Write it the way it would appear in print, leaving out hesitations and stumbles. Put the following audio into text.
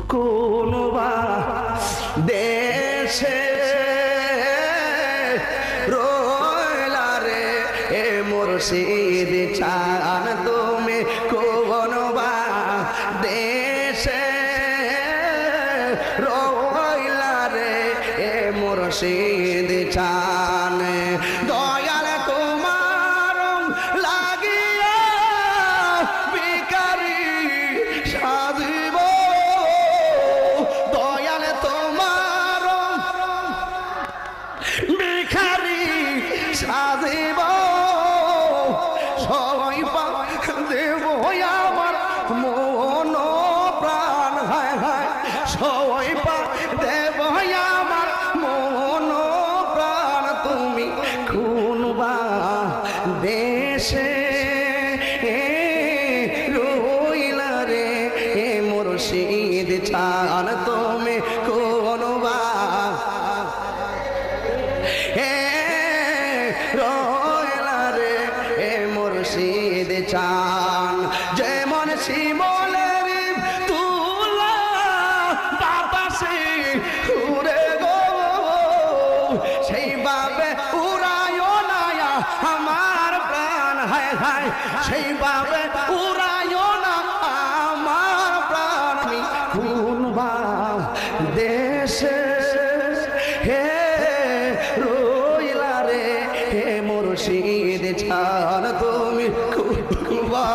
কোন বা দেশে রইলা রে এ মুর্শিদ চান তুমি কোন বা দেশে রইলা রে এ মুর্শিদ চান দয়াল তোমার লাগিয়া ভিখারি সাজিব দয়াল তোমার ভিখারি সাজিব সবাই দেব আমার মন প্রাণ হায় হায় সবাই দেব আমার মন প্রাণ তুমি কোন বা দেশে রইলা রে এ মুর্শিদ চান তুমি কোন বা রইলা রে এ মুর্শিদ চান যেমন শিমলের তুলা বাতাসে উড়ে গো সেইভাবে উড়ায় না আমার প্রাণ হায় হায় সেইভাবে উড়ায় না আমার প্রাণ আমি কোন বা দেশে হে রইলা রে হে মুর্শিদ চান তুমি কোন বা